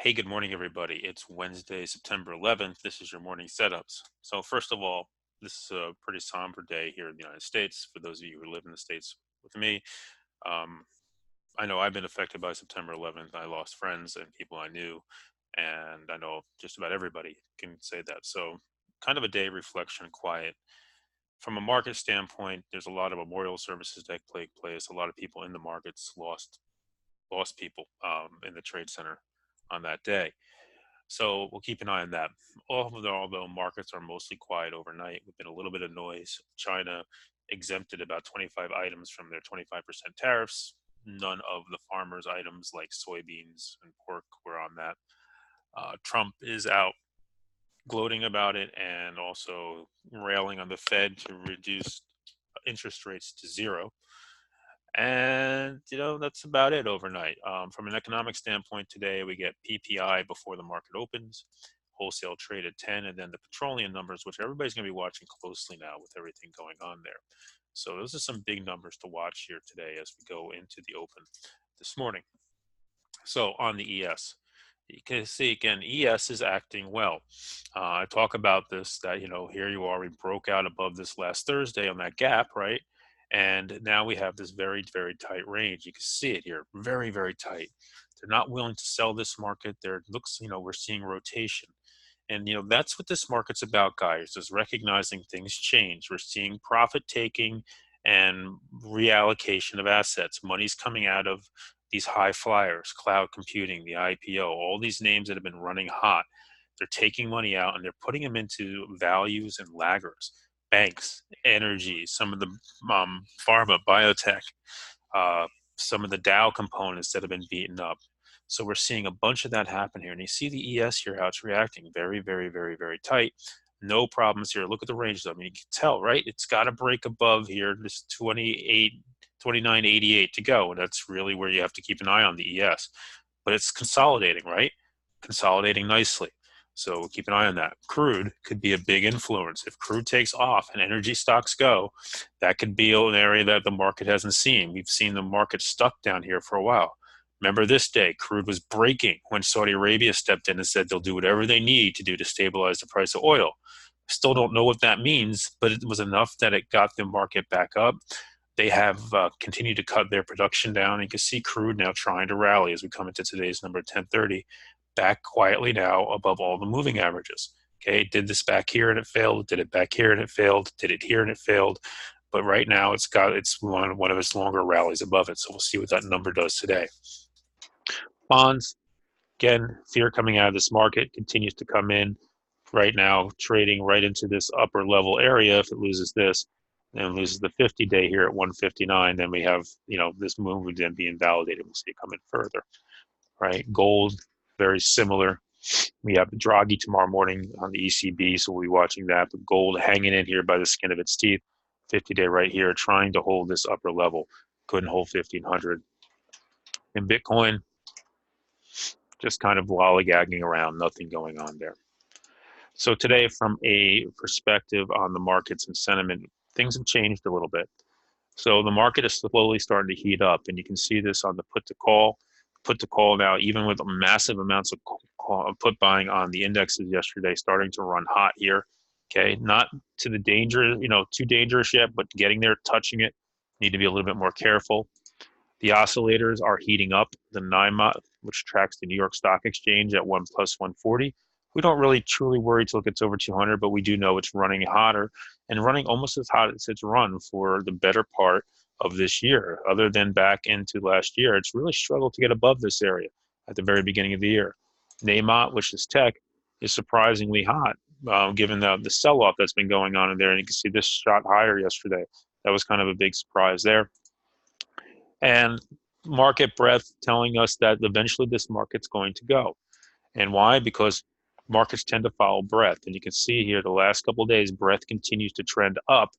Hey, good morning, everybody. It's Wednesday, September 11th. This is your morning setups. So, first of all, this is a pretty somber day here in the United States. For those of you who live in the States with me, um, I know I've been affected by September 11th. I lost friends and people I knew, and I know just about everybody can say that. So, kind of a day of reflection, quiet. From a market standpoint, there's a lot of memorial services that take place. A lot of people in the markets lost people in the trade center on that day. So we'll keep an eye on that. Although markets are mostly quiet overnight, we've been a little bit of noise. China exempted about 25 items from their 25% tariffs. None of the farmers' items like soybeans and pork were on that. Trump is out gloating about it and also railing on the Fed to reduce interest rates to zero. And that's about it overnight. From an economic standpoint, today we get PPI before the market opens, wholesale trade at 10, and then the petroleum numbers, which everybody's going to be watching closely now with everything going on there. So those are some big numbers to watch here today as we go into the open this morning. So on the ES, you can see again, ES is acting well. I talk about this that, here you are, we broke out above this last Thursday on that gap, right? And now we have this very, very tight range. You can see it here, very, very tight. They're not willing to sell this market. There looks, we're seeing rotation. And, that's what this market's about, guys, is recognizing things change. We're seeing profit taking and reallocation of assets. Money's coming out of these high flyers, cloud computing, the IPO, all these names that have been running hot. They're taking money out and they're putting them into values and laggards, banks, energy, some of the pharma, biotech, uh, some of the Dow components that have been beaten up. So we're seeing a bunch of that happen here. And you see the ES here, how it's reacting very, very, very, very tight. No problems here. Look at the range, though. I mean, you can tell, right? It's got to break above here, this 29.88 to go. And that's really where you have to keep an eye on the ES. But it's consolidating, right? Consolidating nicely. So keep an eye on that. Crude could be a big influence. If crude takes off and energy stocks go, that could be an area that the market hasn't seen. We've seen the market stuck down here for a while. Remember this day, crude was breaking when Saudi Arabia stepped in and said they'll do whatever they need to do to stabilize the price of oil. Still don't know what that means, but it was enough that it got the market back up. They have continued to cut their production down. You can see crude now trying to rally as we come into today's number 1030, back quietly now above all the moving averages. Okay, did this back here and it failed. Did it back here and it failed. Did it here and it failed. But right now it's one of its longer rallies above it. So we'll see what that number does today. Bonds, again, fear coming out of this market continues to come in right now, trading right into this upper level area. If it loses this, and loses the 50-day here at 159, then we have, this move would then be invalidated. We'll see it come in further, right? Gold, very similar. We have Draghi tomorrow morning on the ECB, so we'll be watching that. But gold hanging in here by the skin of its teeth. 50-day right here, trying to hold this upper level. Couldn't hold 1,500. And Bitcoin, just kind of lollygagging around, nothing going on there. So today, from a perspective on the markets and sentiment, things have changed a little bit. So the market is slowly starting to heat up, and you can see this on the put to call. Put to call now, even with massive amounts of put buying on the indexes yesterday, starting to run hot here. Okay, not to the danger, too dangerous yet, but getting there, touching it. Need to be a little bit more careful. The oscillators are heating up. The NYMA, which tracks the New York Stock Exchange at 1 plus 140. We don't really truly worry till it gets over 200, but we do know it's running hotter and running almost as hot as it's run for the better part of this year. Other than back into last year, it's really struggled to get above this area at the very beginning of the year. NAMOT, which is tech, is surprisingly hot, given the sell-off that's been going on in there. And you can see this shot higher yesterday. That was kind of a big surprise there. And market breadth telling us that eventually this market's going to go. And why? Because markets tend to follow breadth. And you can see here the last couple of days, breadth continues to trend up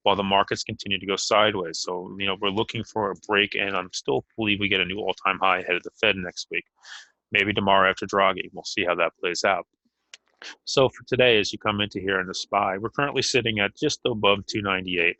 while the markets continue to go sideways. So, we're looking for a break, and I'm still believe we get a new all-time high ahead of the Fed next week. Maybe tomorrow after Draghi. We'll see how that plays out. So for today, as you come into here in the SPY, we're currently sitting at just above 298.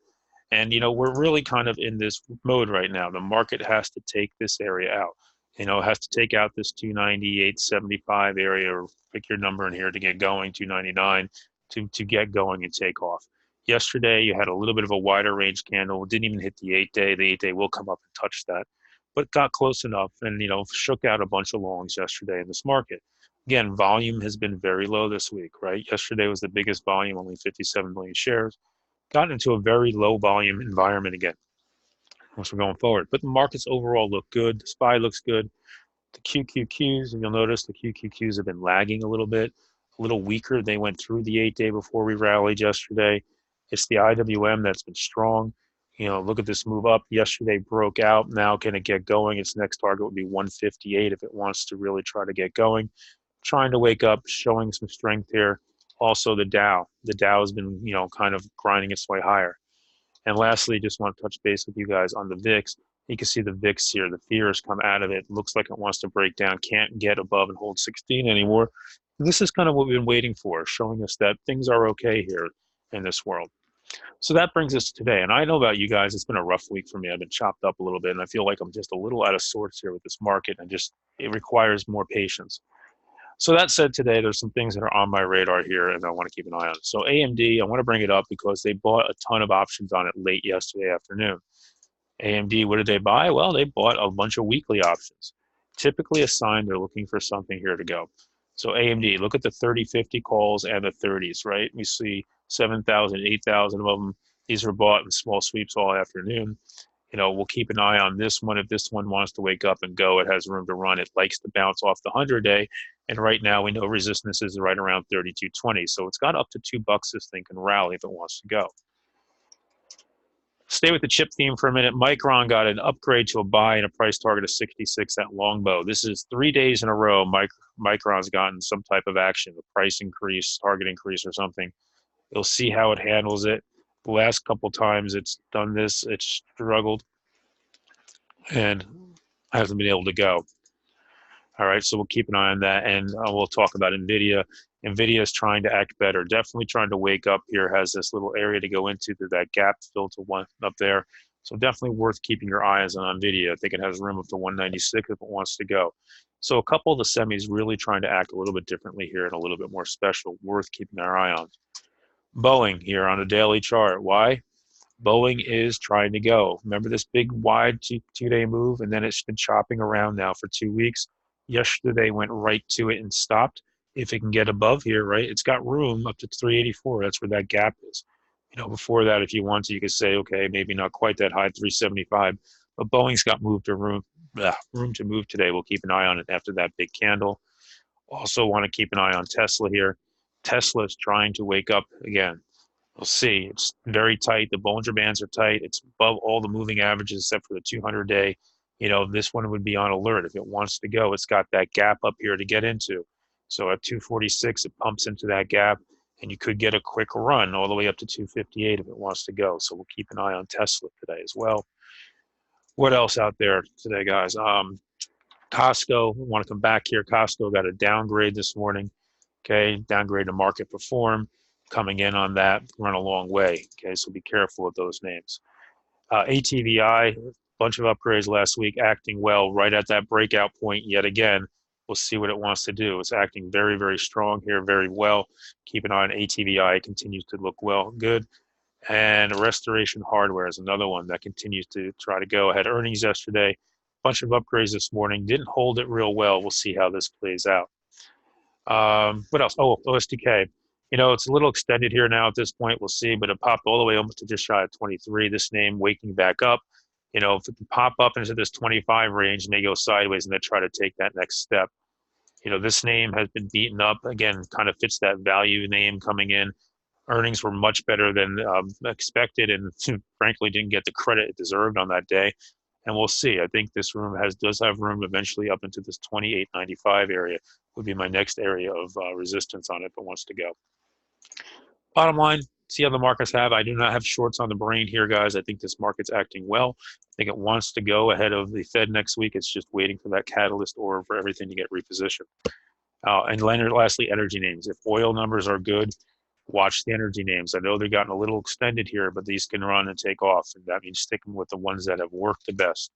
And, we're really kind of in this mode right now. The market has to take this area out. You know, it has to take out this 298.75 area, or pick your number in here to get going, 299 to get going and take off. Yesterday, you had a little bit of a wider range candle. It didn't even hit the 8-day. The 8-day will come up and touch that, but got close enough and, you know, shook out a bunch of longs yesterday in this market. Again, volume has been very low this week, right? Yesterday was the biggest volume, only 57 million shares. Got into a very low volume environment again once we're going forward. But the markets overall look good. The SPY looks good. The QQQs, and you'll notice the QQQs have been lagging a little weaker. They went through the 8-day before we rallied yesterday. It's the IWM that's been strong. You know, look at this move up. Yesterday broke out. Now can it get going? Its next target would be 158 if it wants to really try to get going. Trying to wake up, showing some strength here. Also the Dow. The Dow has been, you know, kind of grinding its way higher. And lastly, just want to touch base with you guys on the VIX. You can see the VIX here. The fear has come out of it. Looks like it wants to break down. Can't get above and hold 16 anymore. This is kind of what we've been waiting for, showing us that things are okay here in this world. So that brings us to today. And I know about you guys, it's been a rough week for me. I've been chopped up a little bit, and I feel like I'm just a little out of sorts here with this market, and just it requires more patience. So that said, today there's some things that are on my radar here, and I want to keep an eye on. So AMD, I want to bring it up because they bought a ton of options on it late yesterday afternoon. AMD, what did they buy? Well, they bought a bunch of weekly options. Typically a sign they're looking for something here to go. So AMD, look at the 30-50 calls and the 30s, right? We see 7,000, 8,000 of them. These were bought in small sweeps all afternoon. You know, we'll keep an eye on this one. If this one wants to wake up and go, it has room to run. It likes to bounce off the 100-day. And right now we know resistance is right around 32.20. So it's got up to $2 this thing can rally if it wants to go. Stay with the chip theme for a minute. Micron got an upgrade to a buy and a price target of 66 at Longbow. This is 3 days in a row Micron's gotten some type of action, a price increase, target increase or something. You'll see how it handles it. The last couple times it's done this, it's struggled and hasn't been able to go. All right, so we'll keep an eye on that, and we'll talk about NVIDIA. NVIDIA is trying to act better, definitely trying to wake up here, has this little area to go into through that gap fill to one up there. So definitely worth keeping your eyes on NVIDIA. I think it has room up to 196 if it wants to go. So a couple of the semis really trying to act a little bit differently here and a little bit more special, worth keeping our eye on. Boeing here on a daily chart. Why? Boeing is trying to go. Remember this big wide two-day move, and then it's been chopping around now for 2 weeks. Yesterday went right to it and stopped. If it can get above here, right, it's got room up to 384. That's where that gap is. You know, before that, if you want to, you could say, okay, maybe not quite that high, 375. But Boeing's got room to move today. We'll keep an eye on it after that big candle. Also want to keep an eye on Tesla here. Tesla is trying to wake up again. We'll see. It's very tight. The Bollinger Bands are tight. It's above all the moving averages except for the 200-day. You know, this one would be on alert. If it wants to go, it's got that gap up here to get into. So at 246, it pumps into that gap, and you could get a quick run all the way up to 258 if it wants to go. So we'll keep an eye on Tesla today as well. What else out there today, guys? Costco, we want to come back here. Costco got a downgrade this morning. Okay, downgrade to market perform. Coming in on that, run a long way. Okay, so be careful with those names. ATVI, bunch of upgrades last week, acting well right at that breakout point yet again. We'll see what it wants to do. It's acting very, very strong here, very well. Keep an eye on ATVI. It continues to look well, good. And Restoration Hardware is another one that continues to try to go. I had earnings yesterday, bunch of upgrades this morning. Didn't hold it real well. We'll see how this plays out. What else? Oh, OSTK. You know, it's a little extended here now at this point. We'll see, but it popped all the way almost to just shy of 23. This name waking back up. You know, if it can pop up into this 25 range, may go sideways and then try to take that next step. You know, this name has been beaten up. Again, kind of fits that value name coming in. Earnings were much better than expected, and frankly didn't get the credit it deserved on that day. And we'll see. I think this room does have room eventually up into this 28.95 area. Would be my next area of resistance on it if it wants to go. Bottom line, see how the markets have. I do not have shorts on the brain here, guys. I think this market's acting well. I think it wants to go ahead of the Fed next week. It's just waiting for that catalyst or for everything to get repositioned. And lastly, energy names. If oil numbers are good, watch the energy names. I know they've gotten a little extended here, but these can run and take off. And that means sticking with the ones that have worked the best.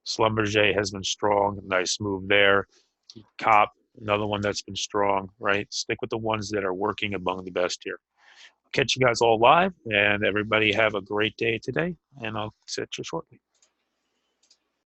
Schlumberger has been strong. Nice move there. Cop, another one that's been strong, right? Stick with the ones that are working among the best here. Catch you guys all live, and everybody have a great day today, and I'll catch you shortly.